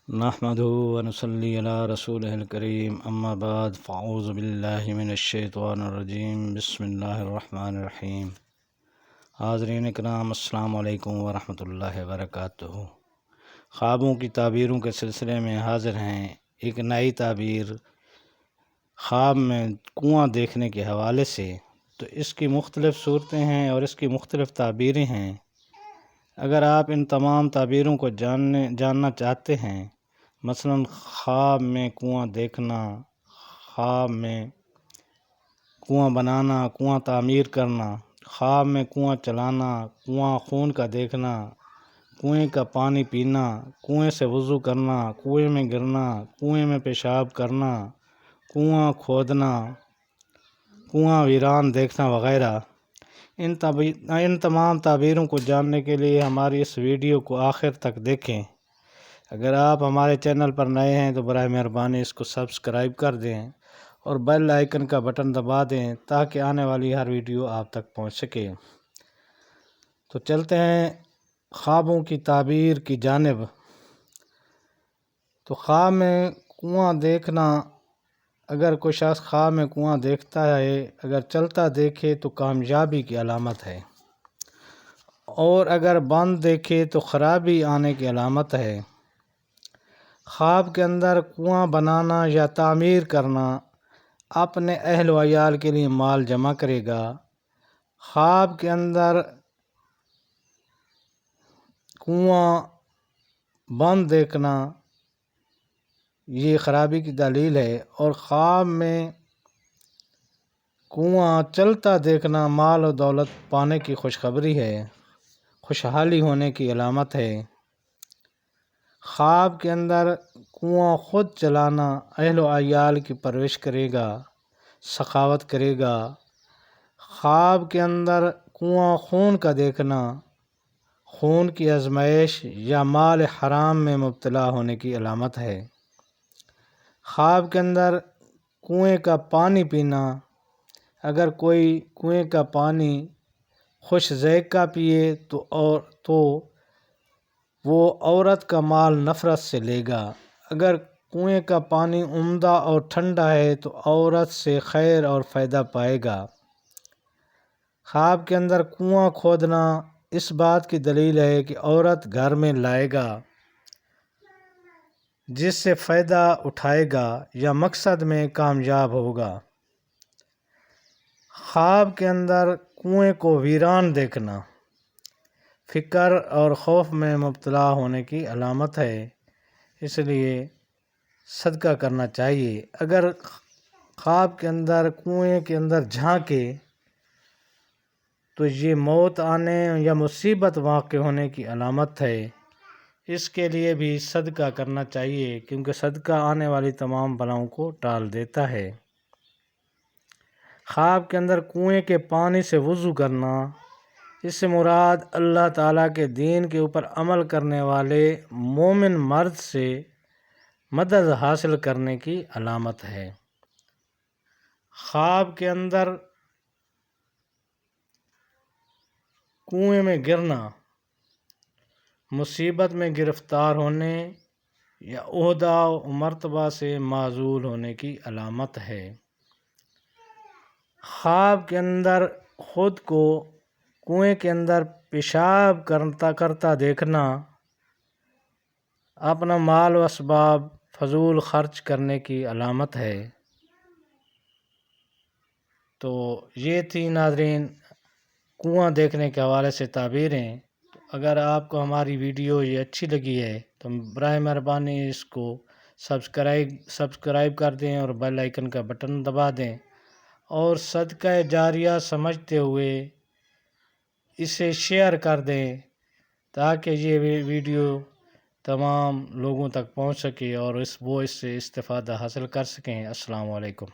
نحمدہ ونصلی علی رسولہ الکریم اما بعد فاعوذ باللہ من الشیطان الرجیم بسم اللہ الرحمن الرحیم۔ حاضرین اکرام السلام علیکم ورحمۃ اللہ وبرکاتہ۔ خوابوں کی تعبیروں کے سلسلے میں حاضر ہیں۔ ایک نئی تعبیر خواب میں کنواں دیکھنے کے حوالے سے۔ تو اس کی مختلف صورتیں ہیں اور اس کی مختلف تعبیریں ہیں۔ اگر آپ ان تمام تعبیروں کو جاننا چاہتے ہیں، مثلاً خواب میں کنواں دیکھنا، خواب میں کنواں بنانا، کنواں تعمیر کرنا، خواب میں کنواں چلانا، کنواں خون کا دیکھنا، کنویں کا پانی پینا، کنویں سے وضو کرنا، کنویں میں گرنا، کنویں میں پیشاب کرنا، کنواں کھودنا، کنواں ویران دیکھنا وغیرہ، ان تمام تعبیروں کو جاننے کے لیے ہماری اس ویڈیو کو آخر تک دیکھیں۔ اگر آپ ہمارے چینل پر نئے ہیں تو برائے مہربانی اس کو سبسکرائب کر دیں اور بیل آئیکن کا بٹن دبا دیں تاکہ آنے والی ہر ویڈیو آپ تک پہنچ سکے۔ تو چلتے ہیں خوابوں کی تعبیر کی جانب۔ تو خواب میں کنواں دیکھنا، اگر کوئی شخص خواب میں کنواں دیکھتا ہے، اگر چلتا دیکھے تو کامیابی کی علامت ہے، اور اگر بند دیکھے تو خرابی آنے کی علامت ہے۔ خواب کے اندر کنواں بنانا یا تعمیر کرنا اپنے اہل و عیال کے لیے مال جمع کرے گا۔ خواب کے اندر کنواں بند دیکھنا یہ خرابی کی دلیل ہے، اور خواب میں کنواں چلتا دیکھنا مال و دولت پانے کی خوشخبری ہے، خوشحالی ہونے کی علامت ہے۔ خواب کے اندر کنواں خود چلانا اہل و عیال کی پرورش کرے گا، سخاوت کرے گا۔ خواب کے اندر کنواں خون کا دیکھنا خون کی آزمائش یا مال حرام میں مبتلا ہونے کی علامت ہے۔ خواب کے اندر کنویں کا پانی پینا، اگر کوئی کنویں کا پانی خوش ذائقہ پیے تو وہ عورت کا مال نفرت سے لے گا۔ اگر کنویں کا پانی عمدہ اور ٹھنڈا ہے تو عورت سے خیر اور فائدہ پائے گا۔ خواب کے اندر کنواں کھودنا اس بات کی دلیل ہے کہ عورت گھر میں لائے گا، جس سے فائدہ اٹھائے گا یا مقصد میں کامیاب ہوگا۔ خواب کے اندر کنویں کو ویران دیکھنا فکر اور خوف میں مبتلا ہونے کی علامت ہے، اس لیے صدقہ کرنا چاہیے۔ اگر خواب کے اندر کنویں کے اندر جھانکے تو یہ موت آنے یا مصیبت واقع ہونے کی علامت ہے، اس کے لیے بھی صدقہ کرنا چاہیے، کیونکہ صدقہ آنے والی تمام بلاؤں کو ٹال دیتا ہے۔ خواب کے اندر کنویں کے پانی سے وضو کرنا، اس سے مراد اللہ تعالیٰ کے دین کے اوپر عمل کرنے والے مومن مرد سے مدد حاصل کرنے کی علامت ہے۔ خواب کے اندر کنویں میں گرنا مصیبت میں گرفتار ہونے یا عہدہ و مرتبہ سے معزول ہونے کی علامت ہے۔ خواب کے اندر خود کو کنویں کے اندر پیشاب کرتا دیکھنا اپنا مال و اسباب فضول خرچ کرنے کی علامت ہے۔ تو یہ تھی ناظرین کنواں دیکھنے کے حوالے سے تعبیریں۔ اگر آپ کو ہماری ویڈیو یہ اچھی لگی ہے تو برائے مہربانی اس کو سبسکرائب کر دیں اور بیل آئیکن کا بٹن دبا دیں، اور صدقہ جاریہ سمجھتے ہوئے اسے شیئر کر دیں تاکہ یہ ویڈیو تمام لوگوں تک پہنچ سکے اور وہ اس سے استفادہ حاصل کر سکیں۔ السلام علیکم۔